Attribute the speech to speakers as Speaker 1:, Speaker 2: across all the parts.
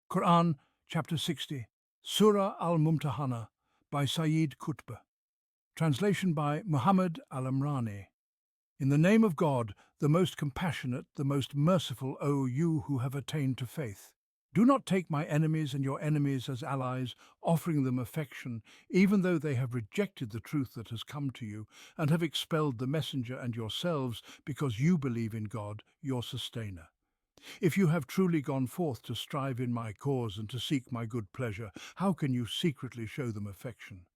Speaker 1: Qur'an, chapter 60, Surah Al-Mumtahanah by Sayyid Qutb. Translation by Muhammad Al-Amrani. In the name of God, the most compassionate, the most merciful, O you who have attained to faith. Do not take my enemies and your enemies as allies, offering them affection, even though they have rejected the truth that has come to you, and have expelled the messenger and yourselves because you believe in God, your sustainer. If you have truly gone forth to strive in my cause and to seek my good pleasure, how can you secretly show them affection?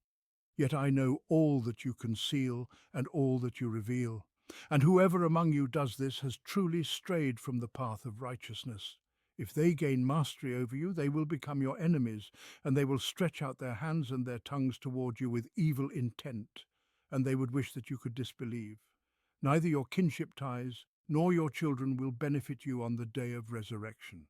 Speaker 1: Yet I know all that you conceal and all that you reveal, and whoever among you does this has truly strayed from the path of righteousness. If they gain mastery over you, they will become your enemies, and they will stretch out their hands and their tongues toward you with evil intent, and they would wish that you could disbelieve. Neither your kinship ties nor your children will benefit you on the day of resurrection.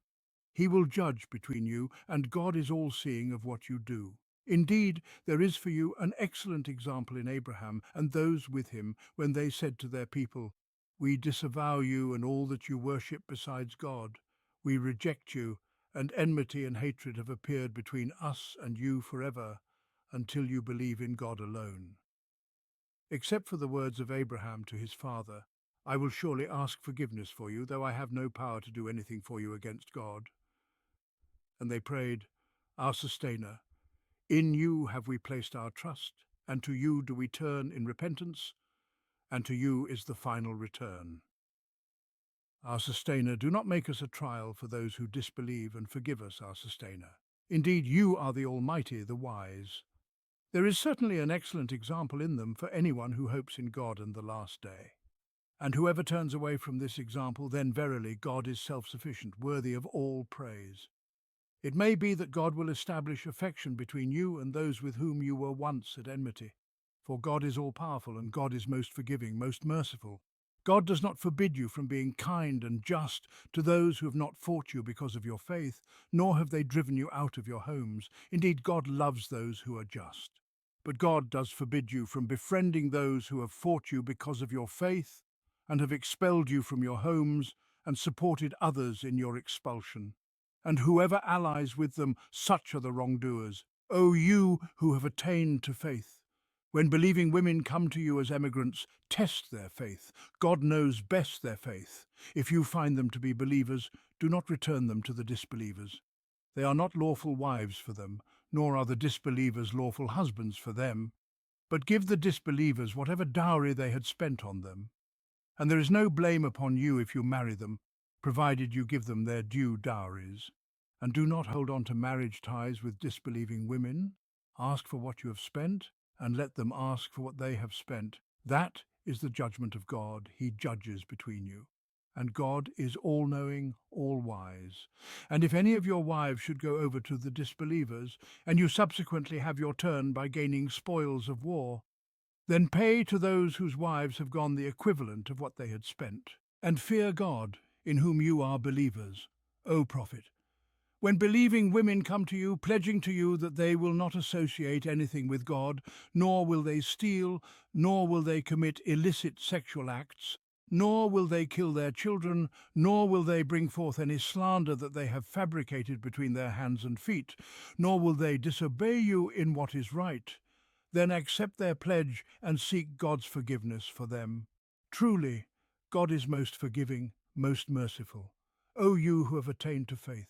Speaker 1: He will judge between you, and God is all-seeing of what you do. Indeed, there is for you an excellent example in Abraham and those with him when they said to their people, "We disavow you and all that you worship besides God. We reject you, and enmity and hatred have appeared between us and you forever, until you believe in God alone." Except for the words of Abraham to his father, "I will surely ask forgiveness for you, though I have no power to do anything for you against God." And they prayed, "Our Sustainer, in you have we placed our trust, and to you do we turn in repentance, and to you is the final return. Our Sustainer, do not make us a trial for those who disbelieve, and forgive us, our Sustainer. Indeed, you are the Almighty, the Wise." There is certainly an excellent example in them for anyone who hopes in God and the last day. And whoever turns away from this example, then verily God is self-sufficient, worthy of all praise. It may be that God will establish affection between you and those with whom you were once at enmity. For God is all-powerful, and God is most forgiving, most merciful. God does not forbid you from being kind and just to those who have not fought you because of your faith, nor have they driven you out of your homes. Indeed, God loves those who are just. But God does forbid you from befriending those who have fought you because of your faith, and have expelled you from your homes, and supported others in your expulsion. And whoever allies with them, such are the wrongdoers. O you who have attained to faith! When believing women come to you as emigrants, test their faith. God knows best their faith. If you find them to be believers, do not return them to the disbelievers. They are not lawful wives for them, nor are the disbelievers lawful husbands for them. But give the disbelievers whatever dowry they had spent on them. And there is no blame upon you if you marry them, provided you give them their due dowries. And do not hold on to marriage ties with disbelieving women. Ask for what you have spent, and let them ask for what they have spent. That is the judgment of God. He judges between you. And God is all-knowing, all-wise. And if any of your wives should go over to the disbelievers, and you subsequently have your turn by gaining spoils of war, then pay to those whose wives have gone the equivalent of what they had spent. And fear God, in whom you are believers, O Prophet. When believing women come to you, pledging to you that they will not associate anything with God, nor will they steal, nor will they commit illicit sexual acts, nor will they kill their children, nor will they bring forth any slander that they have fabricated between their hands and feet, nor will they disobey you in what is right, then accept their pledge and seek God's forgiveness for them. Truly, God is most forgiving, most merciful. O you who have attained to faith!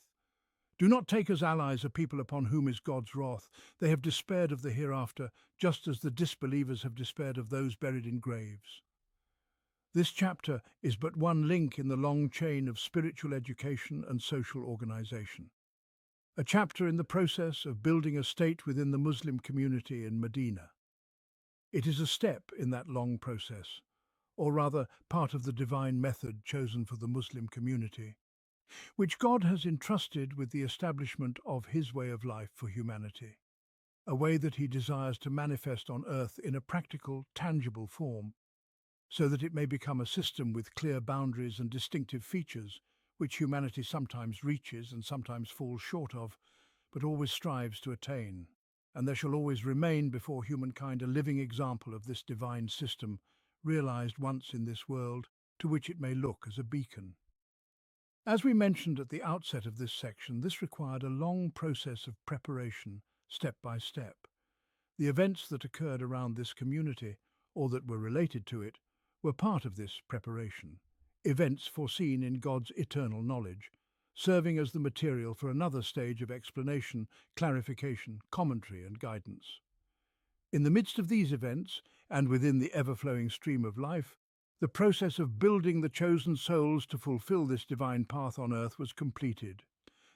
Speaker 1: Do not take as allies a people upon whom is God's wrath. They have despaired of the hereafter, just as the disbelievers have despaired of those buried in graves. This chapter is but one link in the long chain of spiritual education and social organization. A chapter in the process of building a state within the Muslim community in Medina. It is a step in that long process, or rather part of the divine method chosen for the Muslim community, which God has entrusted with the establishment of His way of life for humanity, a way that He desires to manifest on earth in a practical, tangible form, so that it may become a system with clear boundaries and distinctive features, which humanity sometimes reaches and sometimes falls short of, but always strives to attain. And there shall always remain before humankind a living example of this divine system, realized once in this world, to which it may look as a beacon. As we mentioned at the outset of this section, this required a long process of preparation, step by step. The events that occurred around this community, or that were related to it, were part of this preparation, events foreseen in God's eternal knowledge, serving as the material for another stage of explanation, clarification, commentary and guidance. In the midst of these events, and within the ever-flowing stream of life, the process of building the chosen souls to fulfill this divine path on earth was completed.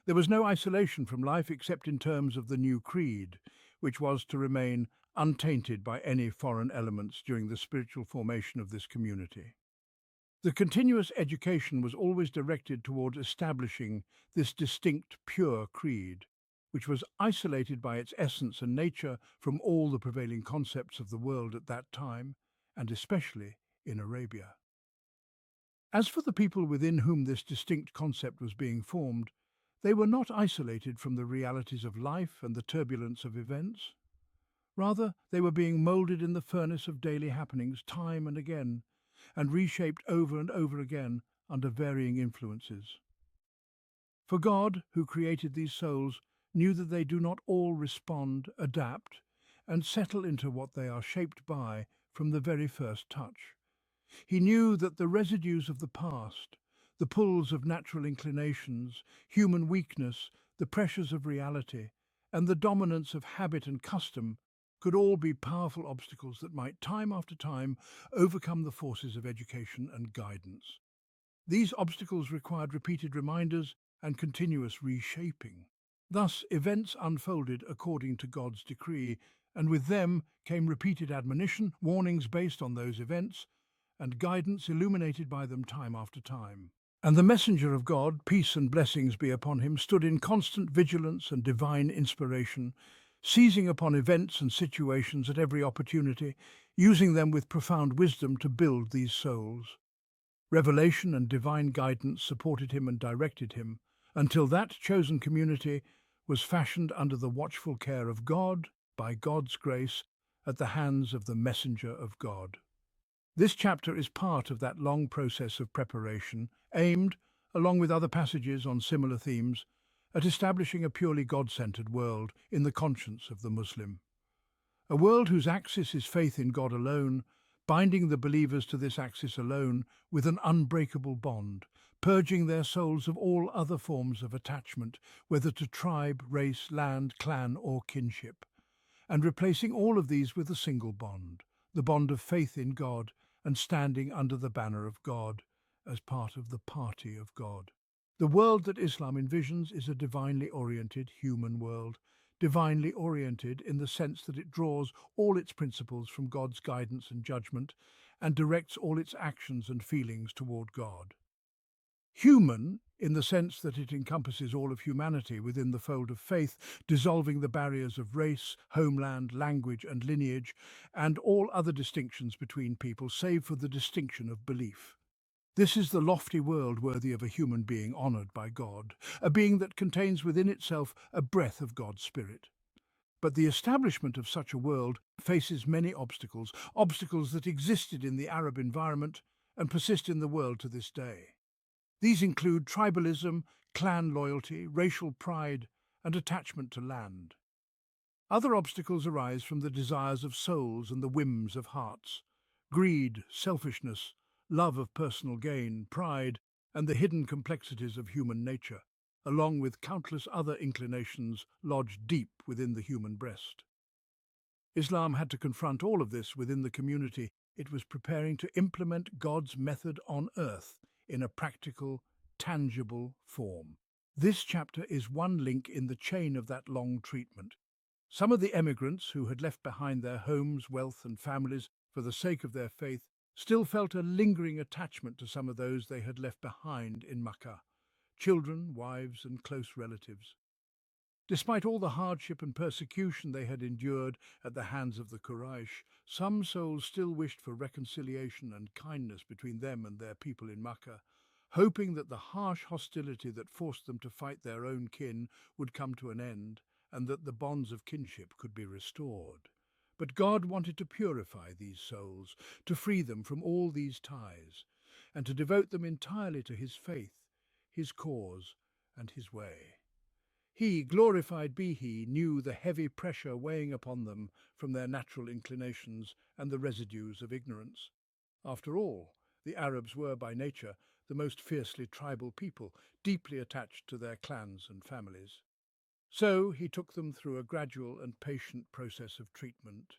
Speaker 1: There was no isolation from life except in terms of the new creed, which was to remain untainted by any foreign elements during the spiritual formation of this community. The continuous education was always directed toward establishing this distinct, pure creed, which was isolated by its essence and nature from all the prevailing concepts of the world at that time, and especially in Arabia. As for the people within whom this distinct concept was being formed, they were not isolated from the realities of life and the turbulence of events. Rather, they were being moulded in the furnace of daily happenings time and again, and reshaped over and over again under varying influences. For God, who created these souls, knew that they do not all respond, adapt, and settle into what they are shaped by from the very first touch. He knew that the residues of the past, the pulls of natural inclinations, human weakness, the pressures of reality, and the dominance of habit and custom could all be powerful obstacles that might time after time overcome the forces of education and guidance. These obstacles required repeated reminders and continuous reshaping. Thus, events unfolded according to God's decree, and with them came repeated admonition, warnings based on those events, and guidance illuminated by them time after time. And the messenger of God, peace and blessings be upon him, stood in constant vigilance and divine inspiration, seizing upon events and situations at every opportunity, using them with profound wisdom to build these souls. Revelation and divine guidance supported him and directed him, until that chosen community was fashioned under the watchful care of God, by God's grace, at the hands of the messenger of God. This chapter is part of that long process of preparation, aimed, along with other passages on similar themes, at establishing a purely God-centered world in the conscience of the Muslim. A world whose axis is faith in God alone, binding the believers to this axis alone with an unbreakable bond, purging their souls of all other forms of attachment, whether to tribe, race, land, clan, or kinship, and replacing all of these with a single bond, the bond of faith in God and standing under the banner of God as part of the party of God. The world that Islam envisions is a divinely oriented human world, divinely oriented in the sense that it draws all its principles from God's guidance and judgment and directs all its actions and feelings toward God. Human, in the sense that it encompasses all of humanity within the fold of faith, dissolving the barriers of race, homeland, language and lineage, and all other distinctions between people save for the distinction of belief. This is the lofty world worthy of a human being honoured by God, a being that contains within itself a breath of God's Spirit. But the establishment of such a world faces many obstacles, obstacles that existed in the Arab environment and persist in the world to this day. These include tribalism, clan loyalty, racial pride, and attachment to land. Other obstacles arise from the desires of souls and the whims of hearts. Greed, selfishness, love of personal gain, pride, and the hidden complexities of human nature, along with countless other inclinations lodged deep within the human breast. Islam had to confront all of this within the community it was preparing to implement God's method on earth in a practical, tangible form. This chapter is one link in the chain of that long treatment. Some of the emigrants who had left behind their homes, wealth and families for the sake of their faith still felt a lingering attachment to some of those they had left behind in Makkah, children, wives and close relatives. Despite all the hardship and persecution they had endured at the hands of the Quraysh, some souls still wished for reconciliation and kindness between them and their people in Makkah, hoping that the harsh hostility that forced them to fight their own kin would come to an end and that the bonds of kinship could be restored. But God wanted to purify these souls, to free them from all these ties, and to devote them entirely to His faith. his cause, and his way. He, glorified be he, knew the heavy pressure weighing upon them from their natural inclinations and the residues of ignorance. After all, the Arabs were by nature the most fiercely tribal people, deeply attached to their clans and families. So he took them through a gradual and patient process of treatment,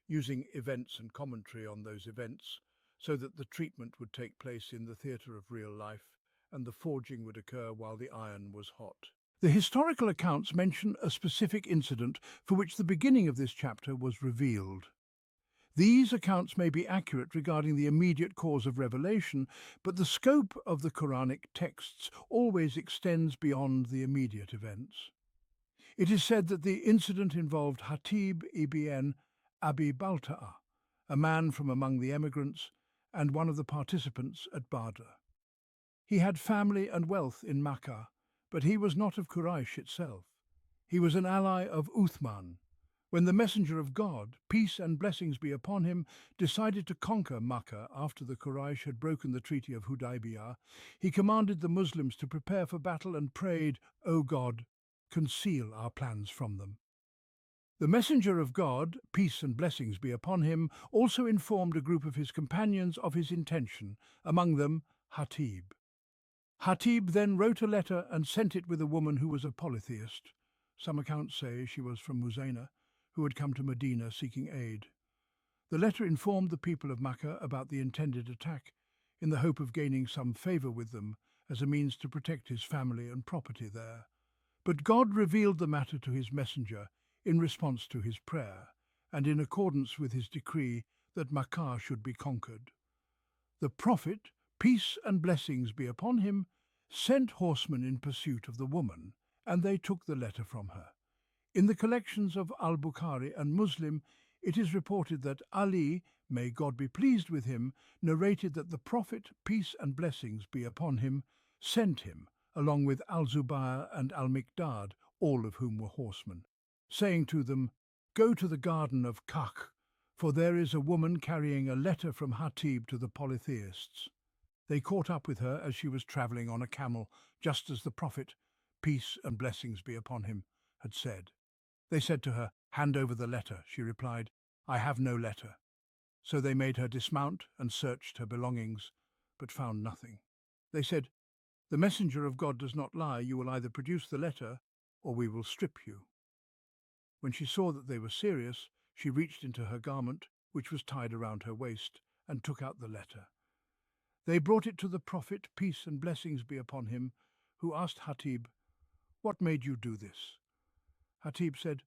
Speaker 1: using events and commentary on those events, so that the treatment would take place in the theatre of real life, and the forging would occur while the iron was hot. The historical accounts mention a specific incident for which the beginning of this chapter was revealed. These accounts may be accurate regarding the immediate cause of revelation, but the scope of the Quranic texts always extends beyond the immediate events. It is said that the incident involved Hatib ibn Abi Balta'a, a man from among the emigrants and one of the participants at Badr. He had family and wealth in Makkah, but he was not of Quraysh itself. He was an ally of Uthman. When the messenger of God, peace and blessings be upon him, decided to conquer Makkah after the Quraysh had broken the Treaty of Hudaybiyah, he commanded the Muslims to prepare for battle and prayed, "O God, conceal our plans from them." The messenger of God, peace and blessings be upon him, also informed a group of his companions of his intention, among them Hatib. Hatib then wrote a letter and sent it with a woman who was a polytheist. Some accounts say she was from Muzayna, who had come to Medina seeking aid. The letter informed the people of Makkah about the intended attack, in the hope of gaining some favour with them as a means to protect his family and property there. But God revealed the matter to his messenger in response to his prayer, and in accordance with his decree that Makkah should be conquered. The Prophet, peace and blessings be upon him, sent horsemen in pursuit of the woman, and they took the letter from her. In the collections of Al-Bukhari and Muslim, it is reported that Ali, may God be pleased with him, narrated that the Prophet, peace and blessings be upon him, sent him, along with Al-Zubair and Al-Miqdad, all of whom were horsemen, saying to them, "Go to the garden of Kakh, for there is a woman carrying a letter from Hatib to the polytheists." They caught up with her as she was travelling on a camel, just as the Prophet, peace and blessings be upon him, had said. They said to her, "Hand over the letter." She replied, "I have no letter." So they made her dismount and searched her belongings, but found nothing. They said, "The messenger of God does not lie. You will either produce the letter, or we will strip you." When she saw that they were serious, she reached into her garment, which was tied around her waist, and took out the letter. They brought it to the Prophet, peace and blessings be upon him, who asked Hatib, "What made you do this?" Hatib said,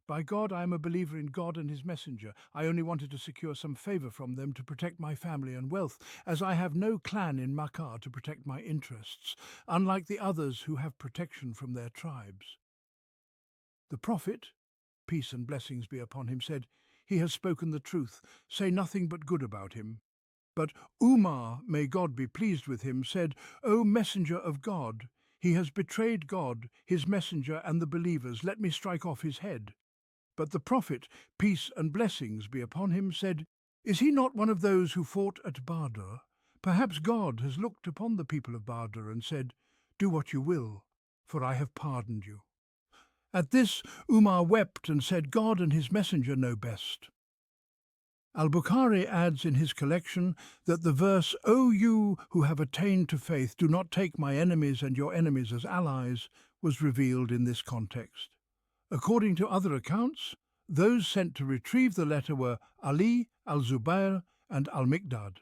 Speaker 1: "By God, I am a believer in God and his messenger. I only wanted to secure some favour from them to protect my family and wealth, as I have no clan in Makkah to protect my interests, unlike the others who have protection from their tribes." The Prophet, peace and blessings be upon him, said, "He has spoken the truth. Say nothing but good about him." But Umar, may God be pleased with him, said, "O messenger of God, he has betrayed God, his messenger and the believers. Let me strike off his head." But the Prophet, peace and blessings be upon him, said, "Is he not one of those who fought at Badr? Perhaps God has looked upon the people of Badr and said, 'Do what you will, for I have pardoned you.'" At this, Umar wept and said, "God and his messenger know best." Al-Bukhari adds in his collection that the verse, "O you who have attained to faith, do not take my enemies and your enemies as allies," was revealed in this context. According to other accounts, those sent to retrieve the letter were Ali, Al-Zubair, and Al-Miqdad.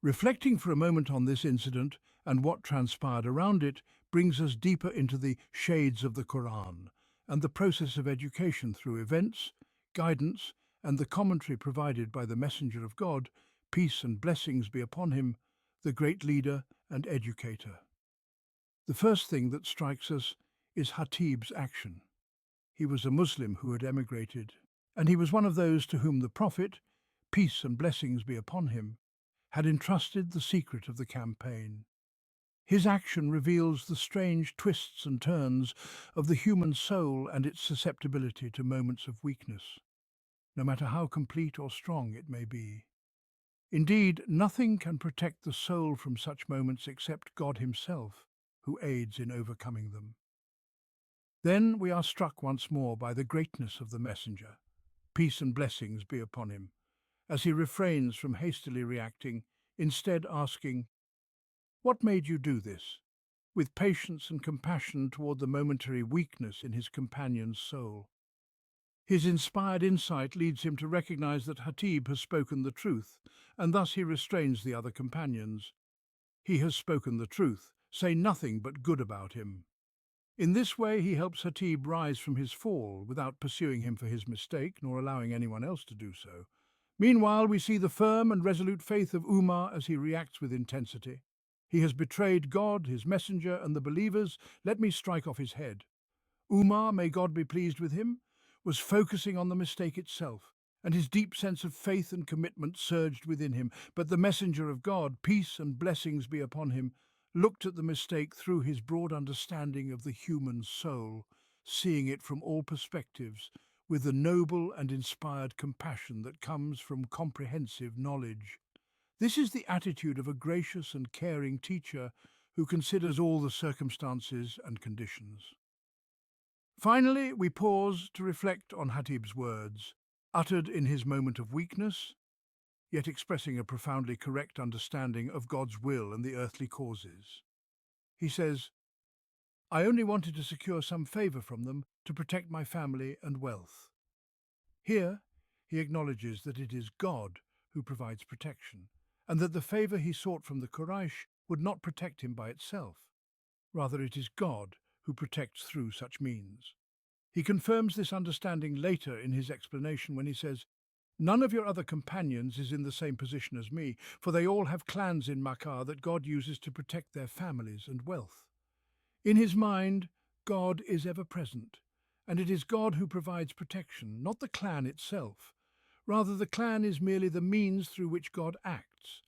Speaker 1: Reflecting for a moment on this incident and what transpired around it brings us deeper into the shades of the Qur'an and the process of education through events, guidance, and the commentary provided by the Messenger of God, peace and blessings be upon him, the great leader and educator. The first thing that strikes us is Hatib's action. He was a Muslim who had emigrated, and he was one of those to whom the Prophet, peace and blessings be upon him, had entrusted the secret of the campaign. His action reveals the strange twists and turns of the human soul and its susceptibility to moments of weakness, no matter how complete or strong it may be. Indeed, nothing can protect the soul from such moments except God himself, who aids in overcoming them. Then we are struck once more by the greatness of the messenger. Peace and blessings be upon him, as he refrains from hastily reacting, instead asking, "What made you do this?" with patience and compassion toward the momentary weakness in his companion's soul. His inspired insight leads him to recognize that Hatib has spoken the truth, and thus he restrains the other companions. He has spoken the truth, say nothing but good about him. In this way he helps Hatib rise from his fall without pursuing him for his mistake, nor allowing anyone else to do so. Meanwhile, we see the firm and resolute faith of Umar as he reacts with intensity. He has betrayed God, his messenger, and the believers. Let me strike off his head. Umar, may God be pleased with him, was focusing on the mistake itself, and his deep sense of faith and commitment surged within him. But the messenger of God, peace and blessings be upon him, looked at the mistake through his broad understanding of the human soul, seeing it from all perspectives, with the noble and inspired compassion that comes from comprehensive knowledge. This is the attitude of a gracious and caring teacher who considers all the circumstances and conditions. Finally, we pause to reflect on Hatib's words, uttered in his moment of weakness, yet expressing a profoundly correct understanding of God's will and the earthly causes. He says, "I only wanted to secure some favor from them to protect my family and wealth." Here, he acknowledges that it is God who provides protection, and that the favor he sought from the Quraysh would not protect him by itself. Rather, it is God who protects through such means. He confirms this understanding later in his explanation when he says, "None of your other companions is in the same position as me, for they all have clans in Makkah that God uses to protect their families and wealth." In his mind, God is ever present, and it is God who provides protection, not the clan itself. Rather, the clan is merely the means through which God acts.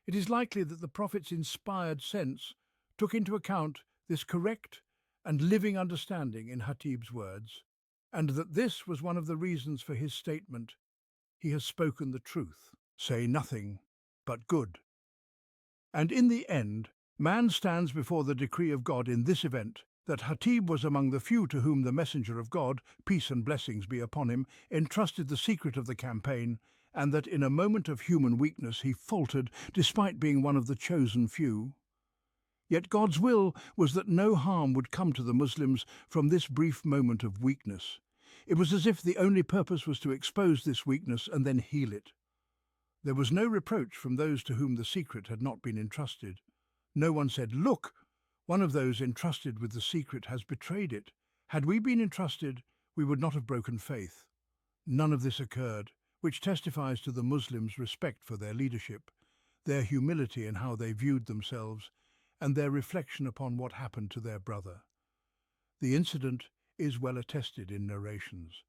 Speaker 1: It is likely that the prophet's inspired sense took into account this correct and living understanding in Hatib's words, and that this was one of the reasons for his statement, "He has spoken the truth, say nothing but good." And in the end, man stands before the decree of God in this event, that Hatib was among the few to whom the messenger of God, peace and blessings be upon him, entrusted the secret of the campaign, and that in a moment of human weakness he faltered despite being one of the chosen few. Yet God's will was that no harm would come to the Muslims from this brief moment of weakness. It was as if the only purpose was to expose this weakness and then heal it. There was no reproach from those to whom the secret had not been entrusted. No one said, "Look, one of those entrusted with the secret has betrayed it. Had we been entrusted, we would not have broken faith." None of this occurred, which testifies to the Muslims' respect for their leadership, their humility in how they viewed themselves, and their reflection upon what happened to their brother. The incident is well attested in narrations.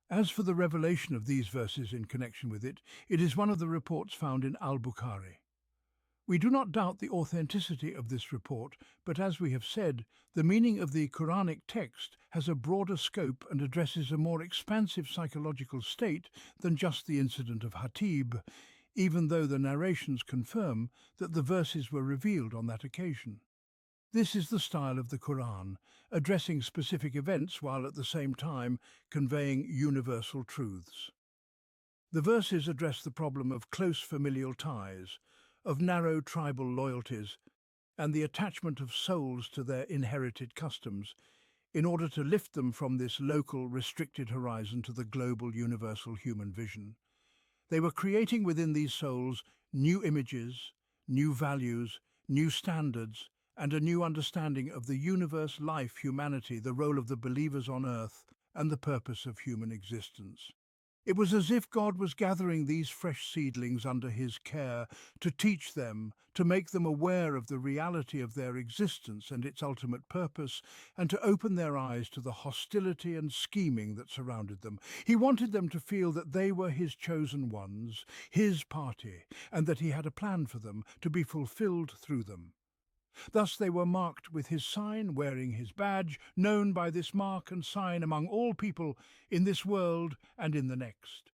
Speaker 1: As for the revelation of these verses in connection with it, it is one of the reports found in Al-Bukhari. We do not doubt the authenticity of this report, but as we have said, the meaning of the Quranic text has a broader scope and addresses a more expansive psychological state than just the incident of Hatib, even though the narrations confirm that the verses were revealed on that occasion. This is the style of the Qur'an, addressing specific events while at the same time conveying universal truths. The verses address the problem of close familial ties, of narrow tribal loyalties, and the attachment of souls to their inherited customs, in order to lift them from this local, restricted horizon to the global, universal human vision. They were creating within these souls new images, new values, new standards, and a new understanding of the universe, life, humanity, the role of the believers on earth, and the purpose of human existence. It was as if God was gathering these fresh seedlings under his care to teach them, to make them aware of the reality of their existence and its ultimate purpose, and to open their eyes to the hostility and scheming that surrounded them. He wanted them to feel that they were his chosen ones, his party, and that he had a plan for them to be fulfilled through them. Thus they were marked with his sign, wearing his badge, known by this mark and sign among all people in this world and in the next.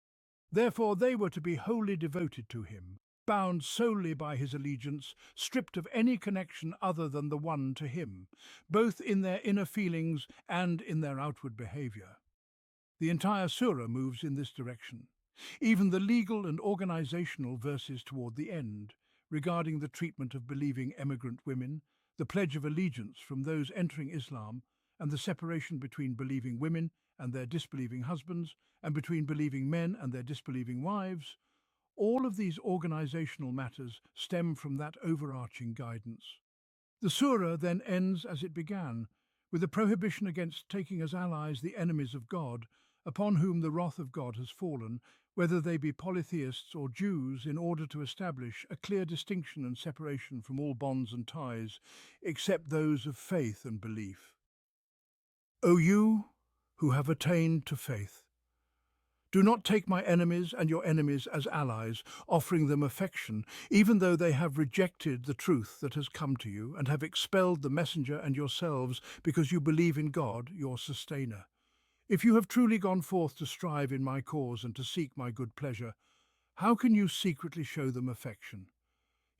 Speaker 1: Therefore they were to be wholly devoted to him, bound solely by his allegiance, stripped of any connection other than the one to him, both in their inner feelings and in their outward behavior. The entire surah moves in this direction. Even the legal and organizational verses toward the end, regarding the treatment of believing emigrant women, the pledge of allegiance from those entering Islam, and the separation between believing women and their disbelieving husbands, and between believing men and their disbelieving wives, all of these organizational matters stem from that overarching guidance. The surah then ends as it began, with a prohibition against taking as allies the enemies of God, upon whom the wrath of God has fallen, whether they be polytheists or Jews, in order to establish a clear distinction and separation from all bonds and ties, except those of faith and belief. O you who have attained to faith, do not take my enemies and your enemies as allies, offering them affection, even though they have rejected the truth that has come to you and have expelled the messenger and yourselves because you believe in God, your sustainer. If you have truly gone forth to strive in my cause and to seek my good pleasure, how can you secretly show them affection?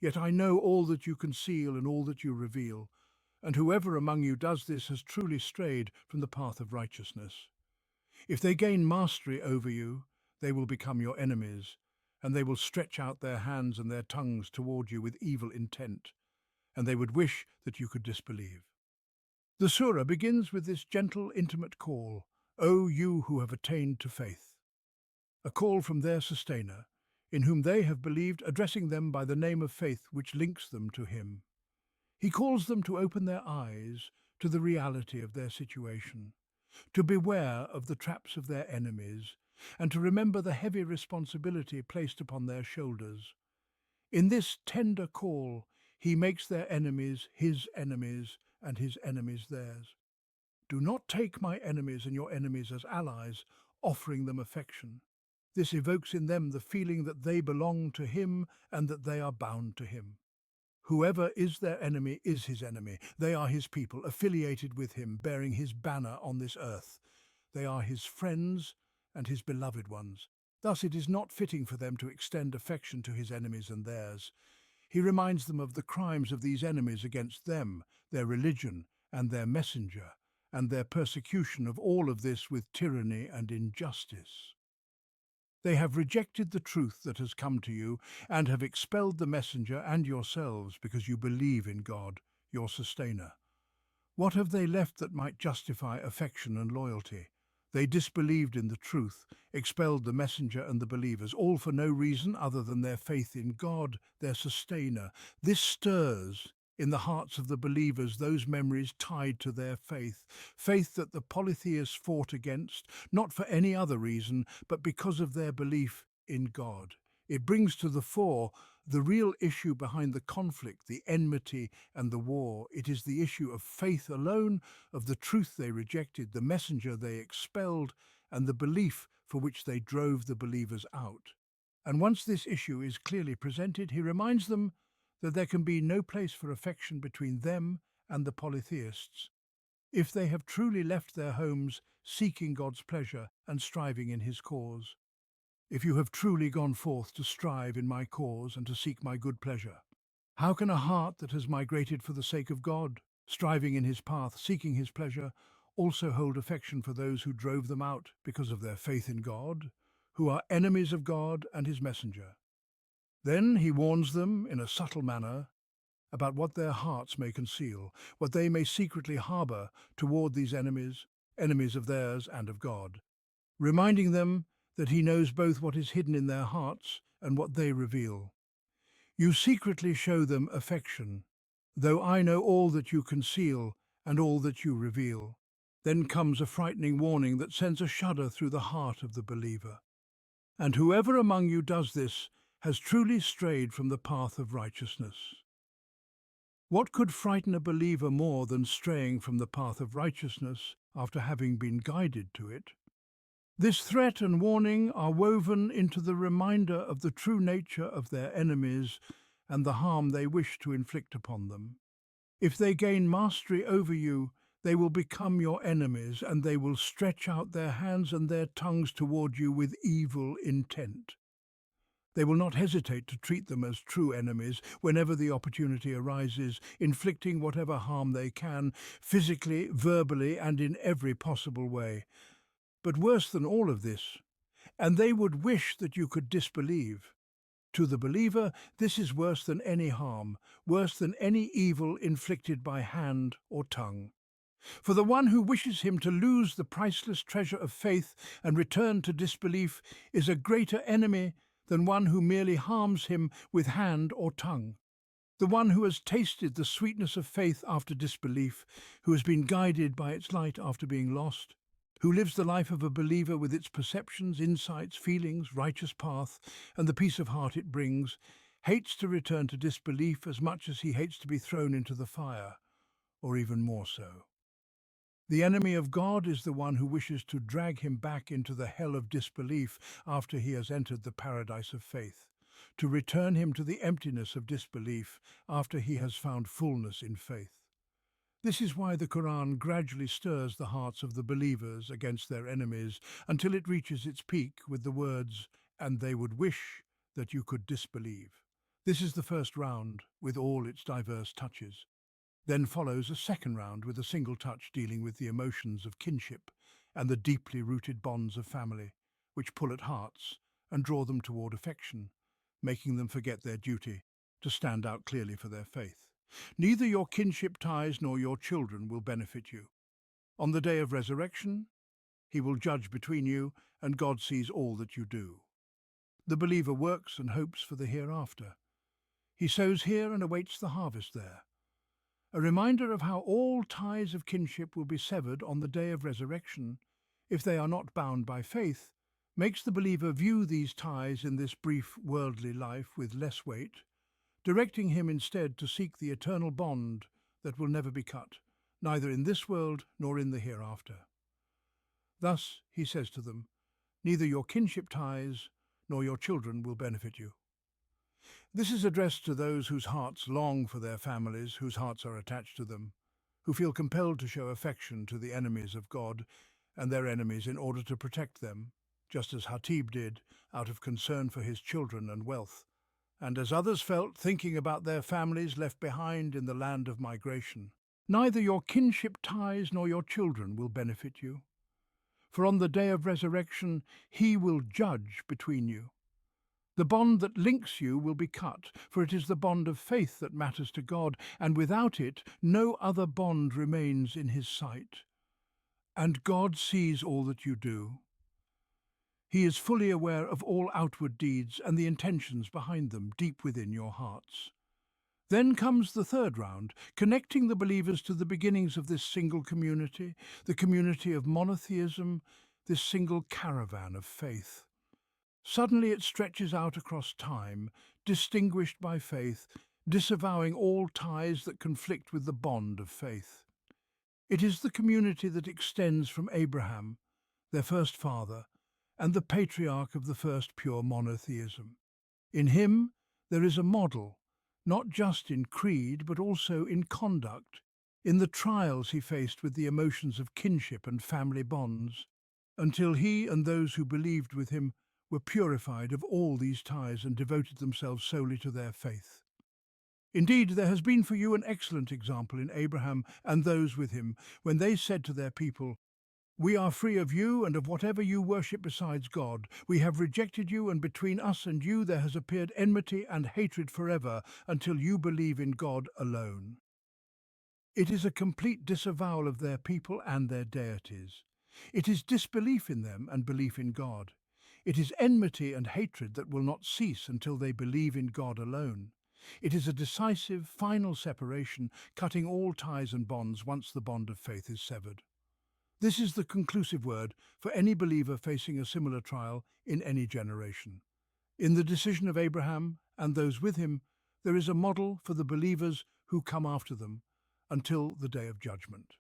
Speaker 1: Yet I know all that you conceal and all that you reveal, and whoever among you does this has truly strayed from the path of righteousness. If they gain mastery over you, they will become your enemies, and they will stretch out their hands and their tongues toward you with evil intent, and they would wish that you could disbelieve. The surah begins with this gentle, intimate call, O you who have attained to faith, a call from their sustainer, in whom they have believed, addressing them by the name of faith which links them to him. He calls them to open their eyes to the reality of their situation, to beware of the traps of their enemies, and to remember the heavy responsibility placed upon their shoulders. In this tender call, he makes their enemies his enemies and his enemies theirs. Do not take my enemies and your enemies as allies, offering them affection. This evokes in them the feeling that they belong to him and that they are bound to him. Whoever is their enemy is his enemy. They are his people, affiliated with him, bearing his banner on this earth. They are his friends and his beloved ones. Thus it is not fitting for them to extend affection to his enemies and theirs. He reminds them of the crimes of these enemies against them, their religion and their messenger, and their persecution of all of this with tyranny and injustice. They have rejected the truth that has come to you and have expelled the messenger and yourselves because you believe in God, your sustainer. What have they left that might justify affection and loyalty? They disbelieved in the truth, expelled the messenger and the believers, all for no reason other than their faith in God, their sustainer. This stirs in the hearts of the believers those memories tied to their faith, faith that the polytheists fought against, not for any other reason, but because of their belief in God. It brings to the fore the real issue behind the conflict, the enmity and the war. It is the issue of faith alone, of the truth they rejected, the messenger they expelled, and the belief for which they drove the believers out. And once this issue is clearly presented, he reminds them that there can be no place for affection between them and the polytheists, if they have truly left their homes seeking God's pleasure and striving in his cause. If you have truly gone forth to strive in my cause and to seek my good pleasure, how can a heart that has migrated for the sake of God, striving in his path, seeking his pleasure, also hold affection for those who drove them out because of their faith in God, who are enemies of God and his messenger? Then he warns them in a subtle manner about what their hearts may conceal, what they may secretly harbour toward these enemies, enemies of theirs and of God, reminding them that he knows both what is hidden in their hearts and what they reveal. You secretly show them affection, though I know all that you conceal and all that you reveal. Then comes a frightening warning that sends a shudder through the heart of the believer. And whoever among you does this has truly strayed from the path of righteousness. What could frighten a believer more than straying from the path of righteousness after having been guided to it? This threat and warning are woven into the reminder of the true nature of their enemies and the harm they wish to inflict upon them. If they gain mastery over you, they will become your enemies, and they will stretch out their hands and their tongues toward you with evil intent. They will not hesitate to treat them as true enemies whenever the opportunity arises, inflicting whatever harm they can, physically, verbally, and in every possible way. But worse than all of this, and they would wish that you could disbelieve. To the believer, this is worse than any harm, worse than any evil inflicted by hand or tongue. For the one who wishes him to lose the priceless treasure of faith and return to disbelief is a greater enemy than one who merely harms him with hand or tongue. The one who has tasted the sweetness of faith after disbelief, who has been guided by its light after being lost, who lives the life of a believer with its perceptions, insights, feelings, righteous path, and the peace of heart it brings, hates to return to disbelief as much as he hates to be thrown into the fire, or even more so. The enemy of God is the one who wishes to drag him back into the hell of disbelief after he has entered the paradise of faith, to return him to the emptiness of disbelief after he has found fullness in faith. This is why the Qur'an gradually stirs the hearts of the believers against their enemies until it reaches its peak with the words, "And they would wish that you could disbelieve." This is the first round with all its diverse touches. Then follows a second round with a single touch dealing with the emotions of kinship and the deeply rooted bonds of family, which pull at hearts and draw them toward affection, making them forget their duty to stand out clearly for their faith. Neither your kinship ties nor your children will benefit you. On the day of resurrection, he will judge between you, and God sees all that you do. The believer works and hopes for the hereafter. He sows here and awaits the harvest there. A reminder of how all ties of kinship will be severed on the day of resurrection, if they are not bound by faith, makes the believer view these ties in this brief worldly life with less weight, directing him instead to seek the eternal bond that will never be cut, neither in this world nor in the hereafter. Thus, he says to them, neither your kinship ties nor your children will benefit you. This is addressed to those whose hearts long for their families, whose hearts are attached to them, who feel compelled to show affection to the enemies of God and their enemies in order to protect them, just as Hatib did out of concern for his children and wealth, and as others felt thinking about their families left behind in the land of migration. Neither your kinship ties nor your children will benefit you, for on the day of resurrection he will judge between you. The bond that links you will be cut, for it is the bond of faith that matters to God, and without it no other bond remains in his sight. And God sees all that you do. He is fully aware of all outward deeds and the intentions behind them deep within your hearts. Then comes the third round, connecting the believers to the beginnings of this single community, the community of monotheism, this single caravan of faith. Suddenly it stretches out across time, distinguished by faith, disavowing all ties that conflict with the bond of faith. It is the community that extends from Abraham, their first father, and the patriarch of the first pure monotheism. In him there is a model, not just in creed but also in conduct, in the trials he faced with the emotions of kinship and family bonds, until he and those who believed with him were purified of all these ties and devoted themselves solely to their faith. Indeed, there has been for you an excellent example in Abraham and those with him, when they said to their people, "We are free of you and of whatever you worship besides God. We have rejected you, and between us and you there has appeared enmity and hatred forever until you believe in God alone." It is a complete disavowal of their people and their deities. It is disbelief in them and belief in God. It is enmity and hatred that will not cease until they believe in God alone. It is a decisive, final separation, cutting all ties and bonds once the bond of faith is severed. This is the conclusive word for any believer facing a similar trial in any generation. In the decision of Abraham and those with him, there is a model for the believers who come after them until the day of judgment.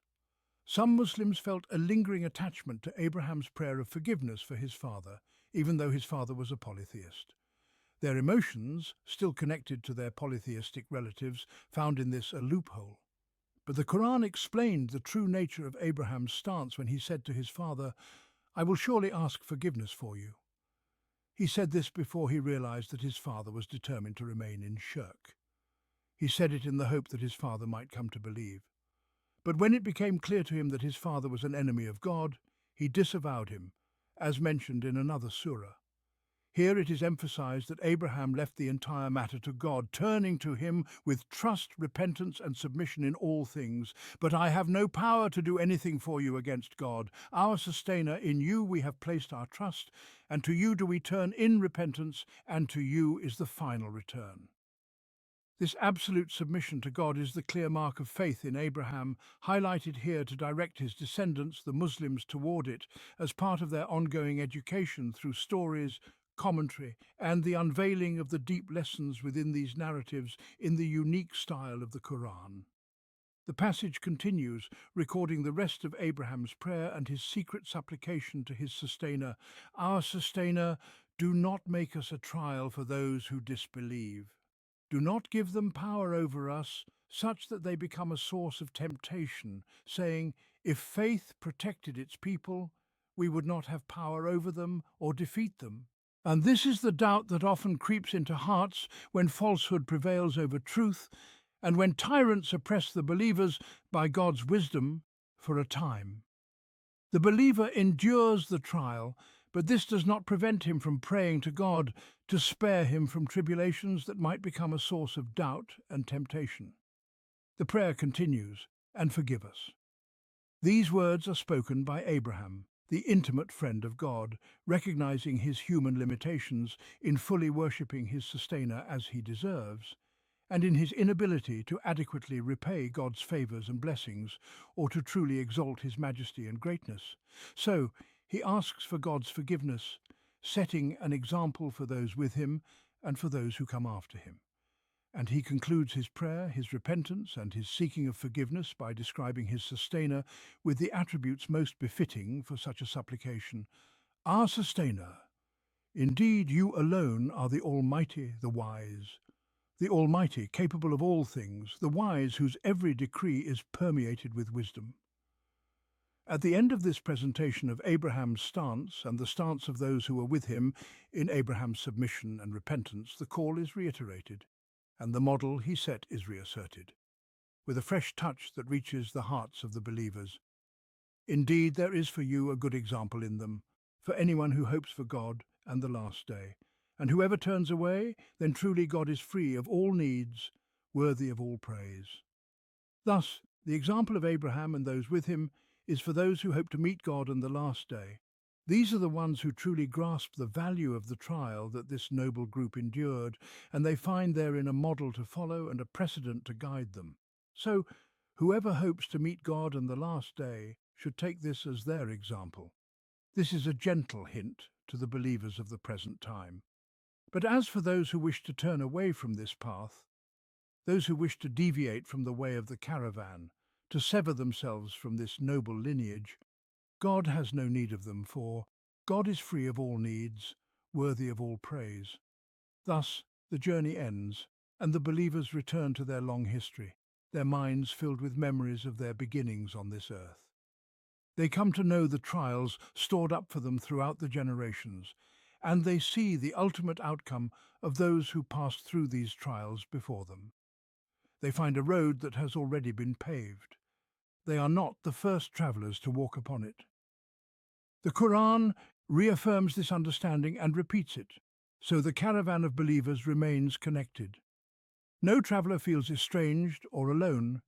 Speaker 1: Some Muslims felt a lingering attachment to Abraham's prayer of forgiveness for his father, even though his father was a polytheist. Their emotions, still connected to their polytheistic relatives, found in this a loophole. But the Qur'an explained the true nature of Abraham's stance when he said to his father, "I will surely ask forgiveness for you." He said this before he realized that his father was determined to remain in shirk. He said it in the hope that his father might come to believe. But when it became clear to him that his father was an enemy of God, he disavowed him, as mentioned in another surah. Here it is emphasized that Abraham left the entire matter to God, turning to him with trust, repentance, and submission in all things. But I have no power to do anything for you against God, our sustainer. In you we have placed our trust, and to you do we turn in repentance, and to you is the final return. This absolute submission to God is the clear mark of faith in Abraham, highlighted here to direct his descendants, the Muslims, toward it as part of their ongoing education through stories, commentary, and the unveiling of the deep lessons within these narratives in the unique style of the Qur'an. The passage continues, recording the rest of Abraham's prayer and his secret supplication to his sustainer. Our sustainer, do not make us a trial for those who disbelieve. Do not give them power over us, such that they become a source of temptation, saying, if faith protected its people, we would not have power over them or defeat them. And this is the doubt that often creeps into hearts when falsehood prevails over truth, and when tyrants oppress the believers by God's wisdom for a time. The believer endures the trial, but this does not prevent him from praying to God to spare him from tribulations that might become a source of doubt and temptation. The prayer continues, and forgive us. These words are spoken by Abraham, the intimate friend of God, recognizing his human limitations in fully worshipping his sustainer as he deserves, and in his inability to adequately repay God's favors and blessings, or to truly exalt his majesty and greatness. So, he asks for God's forgiveness, setting an example for those with him and for those who come after him. And he concludes his prayer, his repentance, and his seeking of forgiveness by describing his sustainer with the attributes most befitting for such a supplication. Our sustainer, indeed you alone are the Almighty, the wise. The Almighty, capable of all things, the wise whose every decree is permeated with wisdom. At the end of this presentation of Abraham's stance and the stance of those who were with him in Abraham's submission and repentance, the call is reiterated, and the model he set is reasserted, with a fresh touch that reaches the hearts of the believers. Indeed, there is for you a good example in them, for anyone who hopes for God and the last day. And whoever turns away, then truly God is free of all needs, worthy of all praise. Thus, the example of Abraham and those with him is for those who hope to meet God on the last day. These are the ones who truly grasp the value of the trial that this noble group endured, and they find therein a model to follow and a precedent to guide them. So, whoever hopes to meet God on the last day should take this as their example. This is a gentle hint to the believers of the present time. But as for those who wish to turn away from this path, those who wish to deviate from the way of the caravan, to sever themselves from this noble lineage, God has no need of them, for God is free of all needs, worthy of all praise. Thus the journey ends, and the believers return to their long history, their minds filled with memories of their beginnings on this earth. They come to know the trials stored up for them throughout the generations, and they see the ultimate outcome of those who passed through these trials before them. They find a road that has already been paved. They are not the first travellers to walk upon it. The Qur'an reaffirms this understanding and repeats it, so the caravan of believers remains connected. No traveller feels estranged or alone,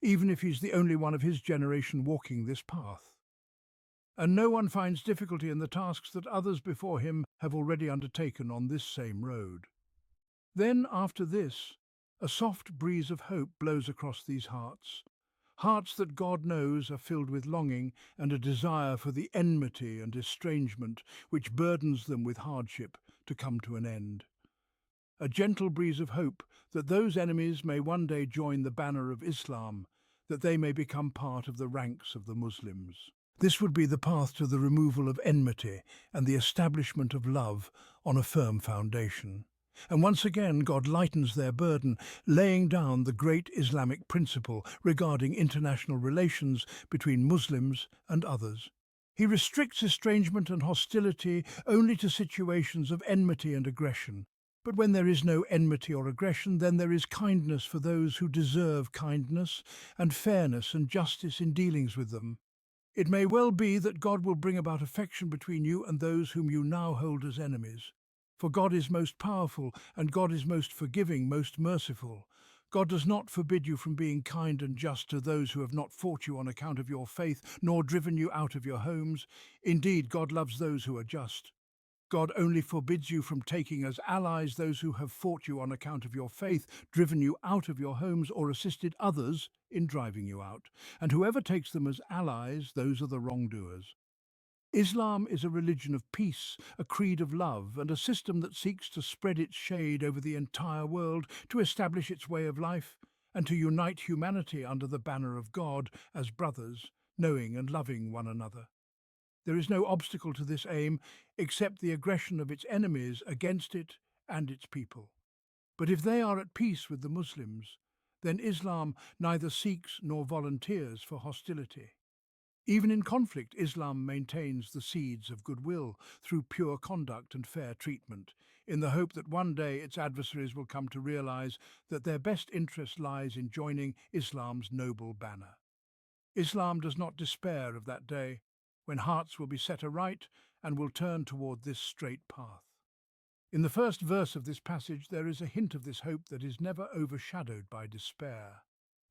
Speaker 1: even if he's the only one of his generation walking this path. And no one finds difficulty in the tasks that others before him have already undertaken on this same road. Then, after this, a soft breeze of hope blows across these hearts, hearts that God knows are filled with longing and a desire for the enmity and estrangement which burdens them with hardship to come to an end. A gentle breeze of hope that those enemies may one day join the banner of Islam, that they may become part of the ranks of the Muslims. This would be the path to the removal of enmity and the establishment of love on a firm foundation. And once again, God lightens their burden, laying down the great Islamic principle regarding international relations between Muslims and others. He restricts estrangement and hostility only to situations of enmity and aggression. But when there is no enmity or aggression, then there is kindness for those who deserve kindness, and fairness and justice in dealings with them. It may well be that God will bring about affection between you and those whom you now hold as enemies. For God is most powerful, and God is most forgiving, most merciful. God does not forbid you from being kind and just to those who have not fought you on account of your faith, nor driven you out of your homes. Indeed, God loves those who are just. God only forbids you from taking as allies those who have fought you on account of your faith, driven you out of your homes, or assisted others in driving you out. And whoever takes them as allies, those are the wrongdoers. Islam is a religion of peace, a creed of love, and a system that seeks to spread its shade over the entire world, to establish its way of life, and to unite humanity under the banner of God as brothers, knowing and loving one another. There is no obstacle to this aim except the aggression of its enemies against it and its people. But if they are at peace with the Muslims, then Islam neither seeks nor volunteers for hostility. Even in conflict, Islam maintains the seeds of goodwill through pure conduct and fair treatment, in the hope that one day its adversaries will come to realize that their best interest lies in joining Islam's noble banner. Islam does not despair of that day, when hearts will be set aright and will turn toward this straight path. In the first verse of this passage there is a hint of this hope that is never overshadowed by despair.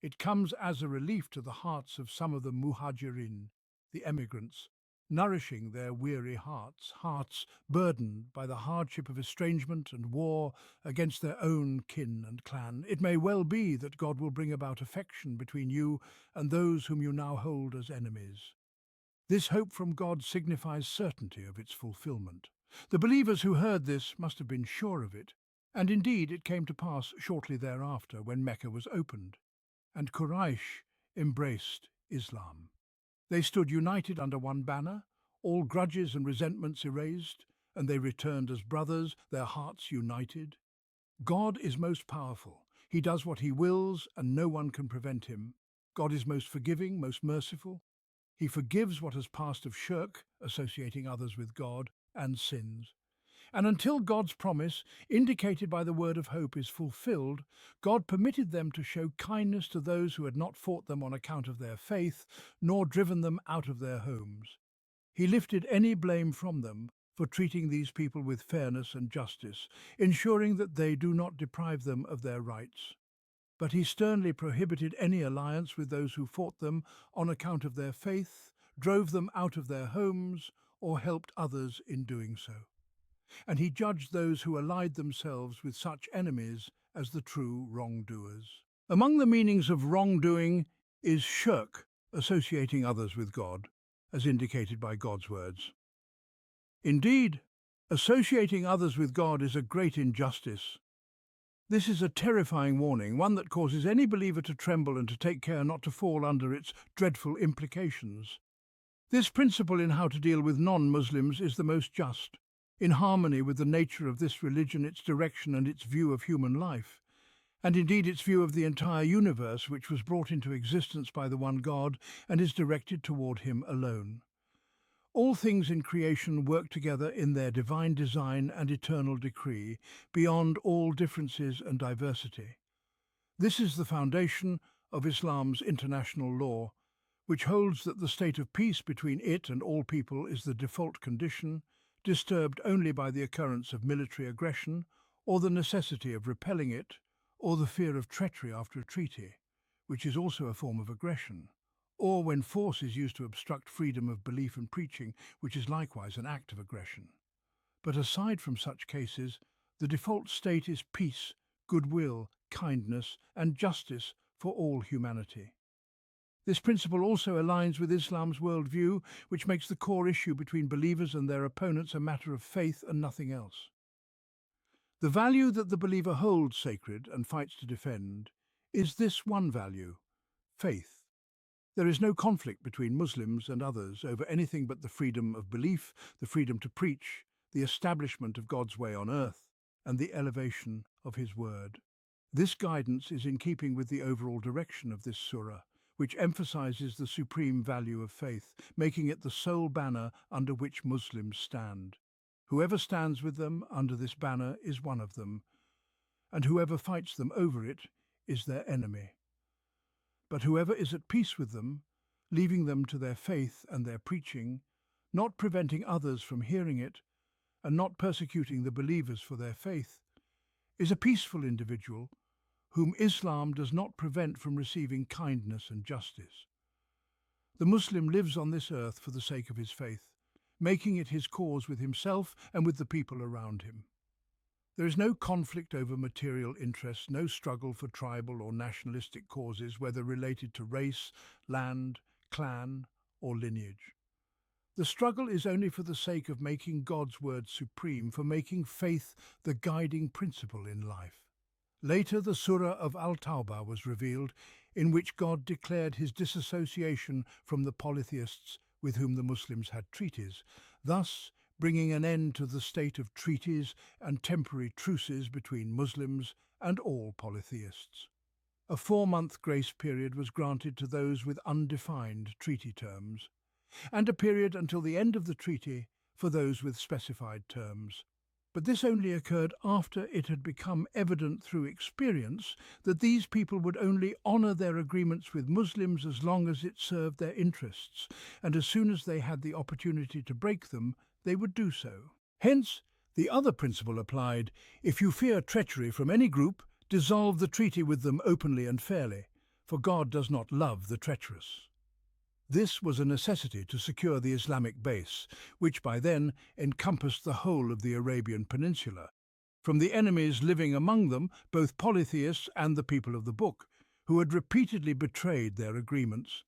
Speaker 1: It comes as a relief to the hearts of some of the muhajirin, the emigrants, nourishing their weary hearts burdened by the hardship of estrangement and war against their own kin and clan. It may well be that God will bring about affection between you and those whom you now hold as enemies. This hope from God signifies certainty of its fulfillment. The believers who heard this must have been sure of it, and indeed it came to pass shortly thereafter when Mecca was opened, and Quraysh embraced Islam. They stood united under one banner, all grudges and resentments erased, and they returned as brothers, their hearts united. God is most powerful. He does what he wills, and no one can prevent him. God is most forgiving, most merciful. He forgives what has passed of shirk, associating others with God, and sins. And until God's promise, indicated by the word of hope, is fulfilled, God permitted them to show kindness to those who had not fought them on account of their faith, nor driven them out of their homes. He lifted any blame from them for treating these people with fairness and justice, ensuring that they do not deprive them of their rights. But he sternly prohibited any alliance with those who fought them on account of their faith, drove them out of their homes, or helped others in doing so. And he judged those who allied themselves with such enemies as the true wrongdoers. Among the meanings of wrongdoing is shirk, associating others with God, as indicated by God's words. Indeed, associating others with God is a great injustice. This is a terrifying warning, one that causes any believer to tremble and to take care not to fall under its dreadful implications. This principle in how to deal with non-Muslims is the most just, in harmony with the nature of this religion, its direction and its view of human life, and indeed its view of the entire universe, which was brought into existence by the one God and is directed toward him alone. All things in creation work together in their divine design and eternal decree, beyond all differences and diversity. This is the foundation of Islam's international law, which holds that the state of peace between it and all people is the default condition, disturbed only by the occurrence of military aggression, or the necessity of repelling it, or the fear of treachery after a treaty, which is also a form of aggression, or when force is used to obstruct freedom of belief and preaching, which is likewise an act of aggression. But aside from such cases, the default state is peace, goodwill, kindness, and justice for all humanity. This principle also aligns with Islam's worldview, which makes the core issue between believers and their opponents a matter of faith and nothing else. The value that the believer holds sacred and fights to defend is this one value: faith. There is no conflict between Muslims and others over anything but the freedom of belief, the freedom to preach, the establishment of God's way on earth, and the elevation of his word. This guidance is in keeping with the overall direction of this surah, which emphasizes the supreme value of faith, making it the sole banner under which Muslims stand. Whoever stands with them under this banner is one of them, and whoever fights them over it is their enemy. But whoever is at peace with them, leaving them to their faith and their preaching, not preventing others from hearing it, and not persecuting the believers for their faith, is a peaceful individual whom Islam does not prevent from receiving kindness and justice. The Muslim lives on this earth for the sake of his faith, making it his cause with himself and with the people around him. There is no conflict over material interests, no struggle for tribal or nationalistic causes, whether related to race, land, clan, or lineage. The struggle is only for the sake of making God's word supreme, for making faith the guiding principle in life. Later, the Surah of Al-Tawbah was revealed, in which God declared his disassociation from the polytheists with whom the Muslims had treaties, thus bringing an end to the state of treaties and temporary truces between Muslims and all polytheists. A 4-month grace period was granted to those with undefined treaty terms, and a period until the end of the treaty for those with specified terms. But this only occurred after it had become evident through experience that these people would only honour their agreements with Muslims as long as it served their interests, and as soon as they had the opportunity to break them, they would do so. Hence, the other principle applied: if you fear treachery from any group, dissolve the treaty with them openly and fairly, for God does not love the treacherous. This was a necessity to secure the Islamic base, which by then encompassed the whole of the Arabian Peninsula, from the enemies living among them, both polytheists and the people of the Book, who had repeatedly betrayed their agreements.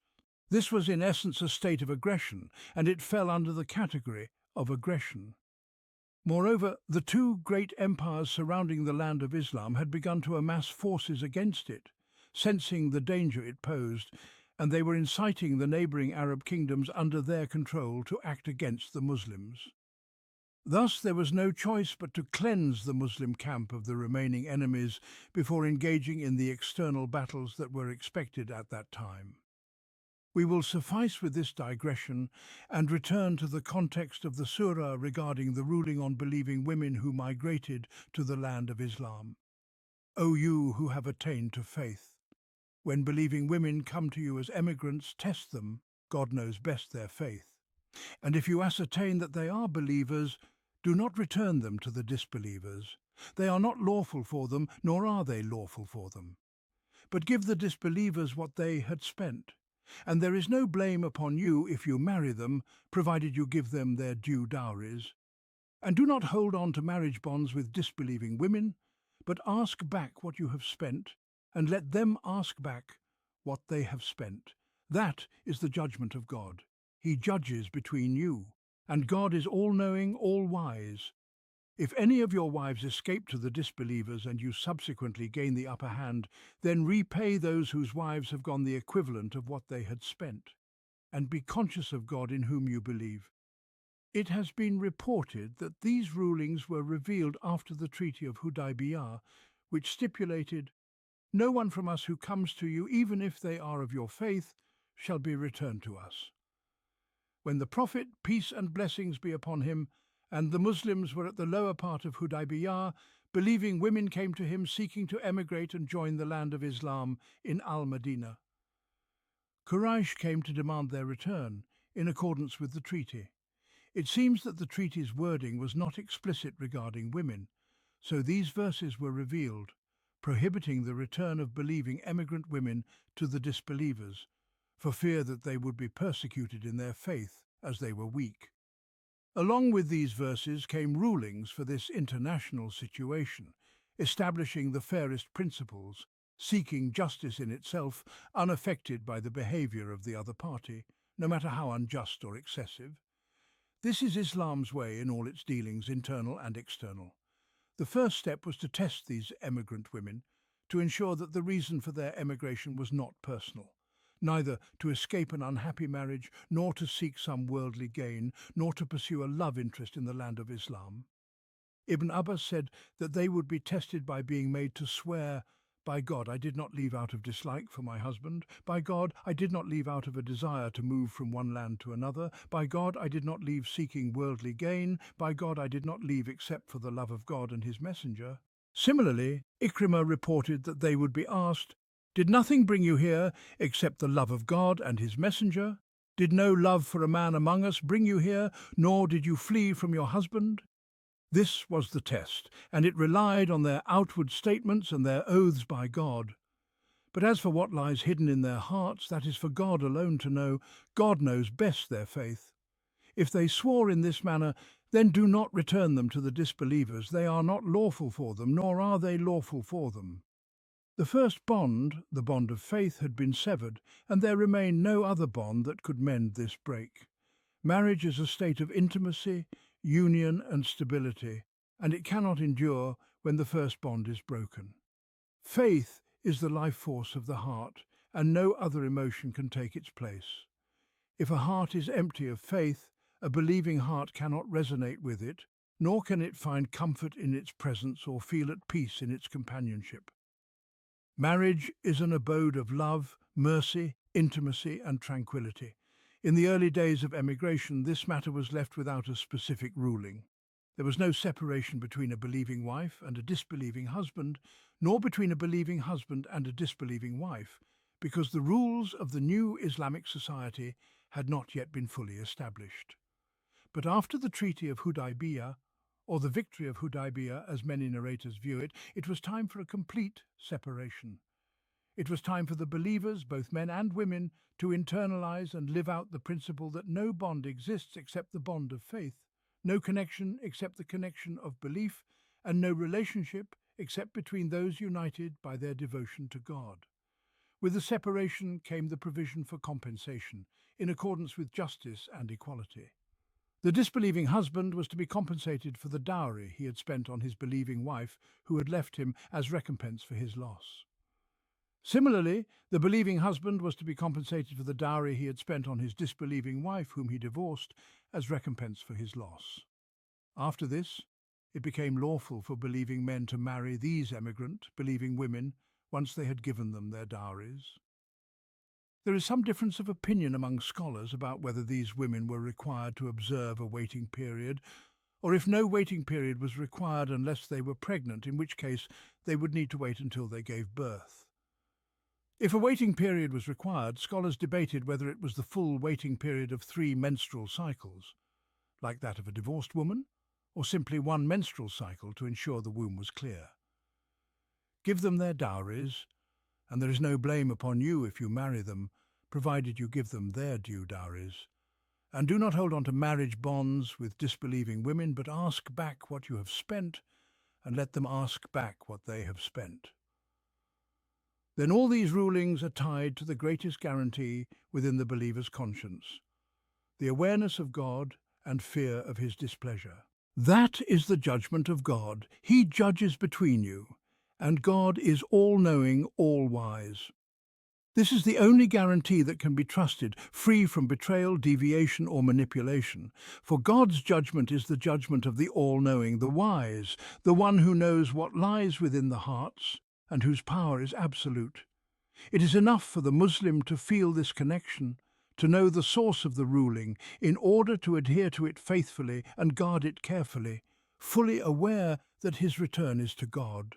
Speaker 1: This was in essence a state of aggression, and it fell under the category of aggression. Moreover, the two great empires surrounding the land of Islam had begun to amass forces against it, sensing the danger it posed, and they were inciting the neighbouring Arab kingdoms under their control to act against the Muslims. Thus there was no choice but to cleanse the Muslim camp of the remaining enemies before engaging in the external battles that were expected at that time. We will suffice with this digression and return to the context of the surah regarding the ruling on believing women who migrated to the land of Islam. O you who have attained to faith! When believing women come to you as emigrants, test them. God knows best their faith. And if you ascertain that they are believers, do not return them to the disbelievers. They are not lawful for them, nor are they lawful for them. But give the disbelievers what they had spent. And there is no blame upon you if you marry them, provided you give them their due dowries. And do not hold on to marriage bonds with disbelieving women, but ask back what you have spent, and let them ask back what they have spent. That is the judgment of God. He judges between you, and God is all-knowing, all-wise. If any of your wives escape to the disbelievers and you subsequently gain the upper hand, then repay those whose wives have gone the equivalent of what they had spent, and be conscious of God in whom you believe. It has been reported that these rulings were revealed after the Treaty of Hudaybiyah, which stipulated, "No one from us who comes to you, even if they are of your faith, shall be returned to us." When the Prophet, peace and blessings be upon him, and the Muslims were at the lower part of Hudaybiyah, believing women came to him seeking to emigrate and join the land of Islam in Al-Madinah. Quraysh came to demand their return, in accordance with the treaty. It seems that the treaty's wording was not explicit regarding women, so these verses were revealed, prohibiting the return of believing emigrant women to the disbelievers, for fear that they would be persecuted in their faith as they were weak. Along with these verses came rulings for this international situation, establishing the fairest principles, seeking justice in itself, unaffected by the behaviour of the other party, no matter how unjust or excessive. This is Islam's way in all its dealings, internal and external. The first step was to test these emigrant women, to ensure that the reason for their emigration was not personal, neither to escape an unhappy marriage, nor to seek some worldly gain, nor to pursue a love interest in the land of Islam. Ibn Abbas said that they would be tested by being made to swear By God, I did not leave out of dislike for my husband. By God, I did not leave out of a desire to move from one land to another. By God, I did not leave seeking worldly gain. By God, I did not leave except for the love of God and his messenger. Similarly, Ikrimah reported that they would be asked, "Did nothing bring you here except the love of God and his messenger? Did no love for a man among us bring you here, nor did you flee from your husband?" This was the test, and it relied on their outward statements and their oaths by God. But as for what lies hidden in their hearts, that is for God alone to know. God knows best their faith. If they swore in this manner, then do not return them to the disbelievers. They are not lawful for them, nor are they lawful for them. The first bond, the bond of faith, had been severed, and there remained no other bond that could mend this break. Marriage is a state of intimacy, union and stability, and it cannot endure when the first bond is broken. Faith is the life force of the heart, and no other emotion can take its place. If a heart is empty of faith, a believing heart cannot resonate with it, nor can it find comfort in its presence or feel at peace in its companionship. Marriage is an abode of love, mercy, intimacy and tranquility. In the early days of emigration, this matter was left without a specific ruling. There was no separation between a believing wife and a disbelieving husband, nor between a believing husband and a disbelieving wife, because the rules of the new Islamic society had not yet been fully established. But after the Treaty of Hudaybiyah, or the victory of Hudaybiyah as many narrators view it, it was time for a complete separation. It was time for the believers, both men and women, to internalize and live out the principle that no bond exists except the bond of faith, no connection except the connection of belief, and no relationship except between those united by their devotion to God. With the separation came the provision for compensation, in accordance with justice and equality. The disbelieving husband was to be compensated for the dowry he had spent on his believing wife, who had left him as recompense for his loss. Similarly, the believing husband was to be compensated for the dowry he had spent on his disbelieving wife, whom he divorced, as recompense for his loss. After this, it became lawful for believing men to marry these emigrant, believing women, once they had given them their dowries. There is some difference of opinion among scholars about whether these women were required to observe a waiting period, or if no waiting period was required unless they were pregnant, in which case they would need to wait until they gave birth. If a waiting period was required, scholars debated whether it was the full waiting period of 3 menstrual cycles, like that of a divorced woman, or simply 1 menstrual cycle to ensure the womb was clear. Give them their dowries, and there is no blame upon you if you marry them, provided you give them their due dowries. And do not hold on to marriage bonds with disbelieving women, but ask back what you have spent, and let them ask back what they have spent. Then all these rulings are tied to the greatest guarantee within the believer's conscience, the awareness of God and fear of his displeasure. That is the judgment of God. He judges between you, and God is all-knowing, all-wise. This is the only guarantee that can be trusted, free from betrayal, deviation or manipulation. For God's judgment is the judgment of the all-knowing, the wise, the one who knows what lies within the hearts and whose power is absolute. It is enough for the Muslim to feel this connection, to know the source of the ruling, in order to adhere to it faithfully and guard it carefully, fully aware that his return is to God.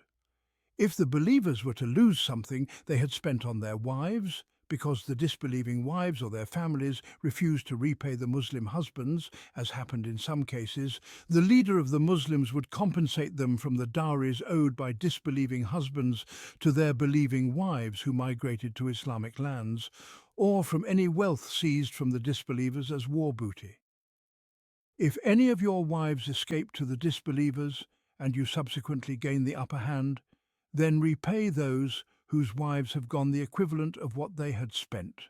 Speaker 1: If the believers were to lose something they had spent on their wives, because the disbelieving wives or their families refused to repay the Muslim husbands, as happened in some cases, the leader of the Muslims would compensate them from the dowries owed by disbelieving husbands to their believing wives who migrated to Islamic lands, or from any wealth seized from the disbelievers as war booty. If any of your wives escape to the disbelievers, and you subsequently gain the upper hand, then repay those whose wives have gone the equivalent of what they had spent.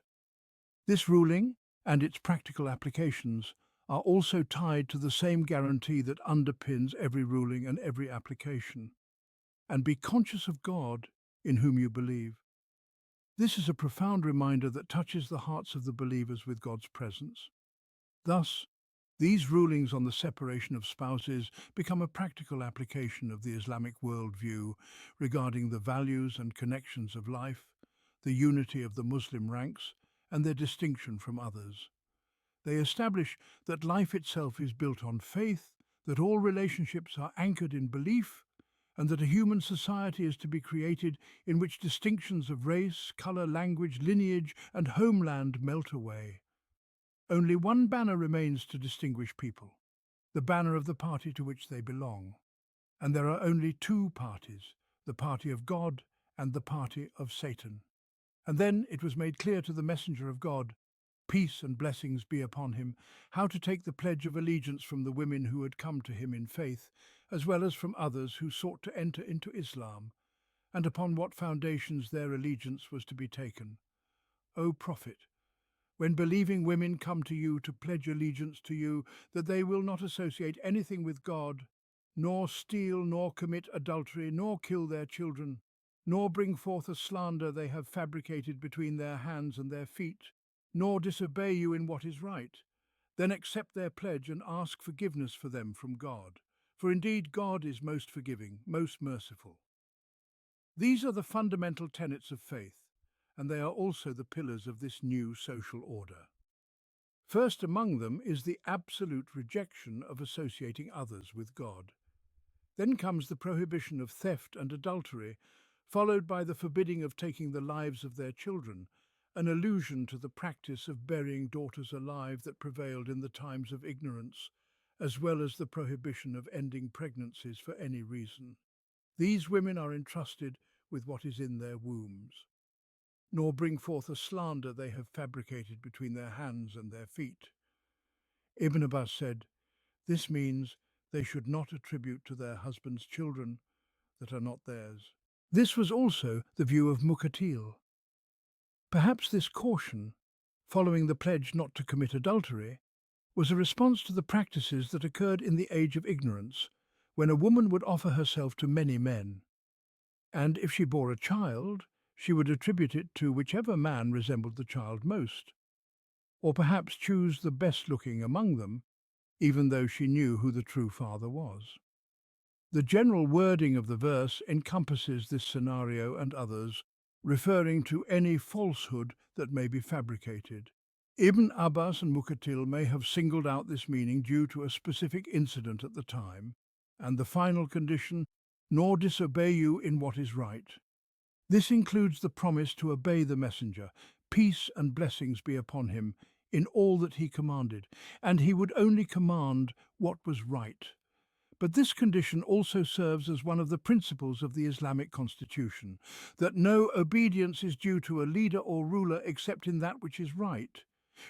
Speaker 1: This ruling and its practical applications are also tied to the same guarantee that underpins every ruling and every application. And be conscious of God in whom you believe. This is a profound reminder that touches the hearts of the believers with God's presence. Thus, These rulings on the separation of spouses become a practical application of the Islamic worldview regarding the values and connections of life, the unity of the Muslim ranks, and their distinction from others. They establish that life itself is built on faith, that all relationships are anchored in belief, and that a human society is to be created in which distinctions of race, colour, language, lineage, and homeland melt away. Only one banner remains to distinguish people, the banner of the party to which they belong. And there are only two parties, the party of God and the party of Satan. And then it was made clear to the messenger of God, peace and blessings be upon him, how to take the pledge of allegiance from the women who had come to him in faith, as well as from others who sought to enter into Islam, and upon what foundations their allegiance was to be taken. O Prophet, when believing women come to you to pledge allegiance to you, that they will not associate anything with God, nor steal, nor commit adultery, nor kill their children, nor bring forth a slander they have fabricated between their hands and their feet, nor disobey you in what is right, then accept their pledge and ask forgiveness for them from God. For indeed God is most forgiving, most merciful. These are the fundamental tenets of faith, and they are also the pillars of this new social order. First among them is the absolute rejection of associating others with God. Then comes the prohibition of theft and adultery, followed by the forbidding of taking the lives of their children, an allusion to the practice of burying daughters alive that prevailed in the times of ignorance, as well as the prohibition of ending pregnancies for any reason. These women are entrusted with what is in their wombs, nor bring forth a slander they have fabricated between their hands and their feet. Ibn Abbas said, this means they should not attribute to their husbands children that are not theirs. This was also the view of Muqatil. Perhaps this caution, following the pledge not to commit adultery, was a response to the practices that occurred in the age of ignorance, when a woman would offer herself to many men, and if she bore a child, she would attribute it to whichever man resembled the child most, or perhaps choose the best-looking among them, even though she knew who the true father was. The general wording of the verse encompasses this scenario and others, referring to any falsehood that may be fabricated. Ibn Abbas and Muqatil may have singled out this meaning due to a specific incident at the time, and the final condition, nor disobey you in what is right. This includes the promise to obey the messenger, peace and blessings be upon him, in all that he commanded, and he would only command what was right. But this condition also serves as one of the principles of the Islamic constitution, that no obedience is due to a leader or ruler except in that which is right,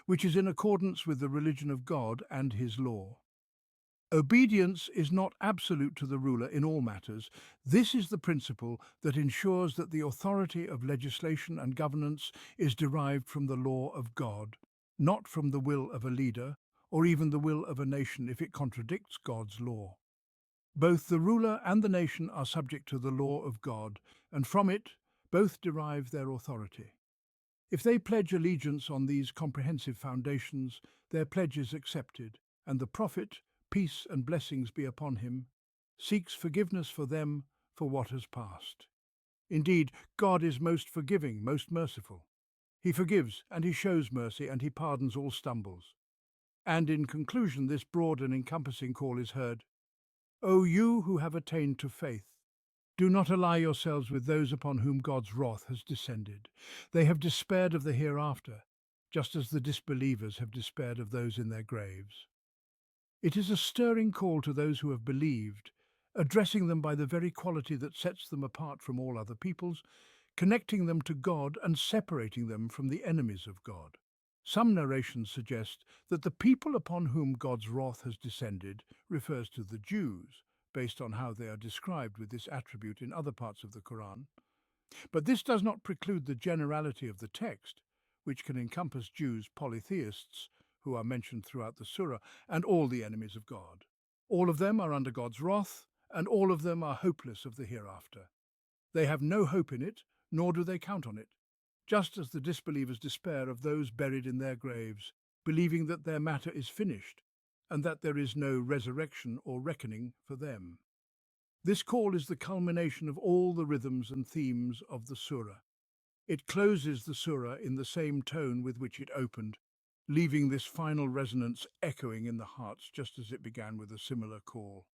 Speaker 1: which is in accordance with the religion of God and his law. Obedience is not absolute to the ruler in all matters. This is the principle that ensures that the authority of legislation and governance is derived from the law of God, not from the will of a leader, or even the will of a nation if it contradicts God's law. Both the ruler and the nation are subject to the law of God, and from it both derive their authority. If they pledge allegiance on these comprehensive foundations, their pledge is accepted, and the Prophet, peace and blessings be upon him, seeks forgiveness for them for what has passed. Indeed, God is most forgiving, most merciful. He forgives, and he shows mercy, and he pardons all stumbles. And in conclusion, this broad and encompassing call is heard, O you who have attained to faith, do not ally yourselves with those upon whom God's wrath has descended. They have despaired of the hereafter, just as the disbelievers have despaired of those in their graves. It is a stirring call to those who have believed, addressing them by the very quality that sets them apart from all other peoples, connecting them to God and separating them from the enemies of God. Some narrations suggest that the people upon whom God's wrath has descended refers to the Jews, based on how they are described with this attribute in other parts of the Qur'an. But this does not preclude the generality of the text, which can encompass Jews, polytheists, who are mentioned throughout the Surah, and all the enemies of God. All of them are under God's wrath, and all of them are hopeless of the hereafter. They have no hope in it, nor do they count on it, just as the disbelievers despair of those buried in their graves, believing that their matter is finished, and that there is no resurrection or reckoning for them. This call is the culmination of all the rhythms and themes of the surah. It closes the surah in the same tone with which it opened, leaving this final resonance echoing in the hearts just as it began with a similar call.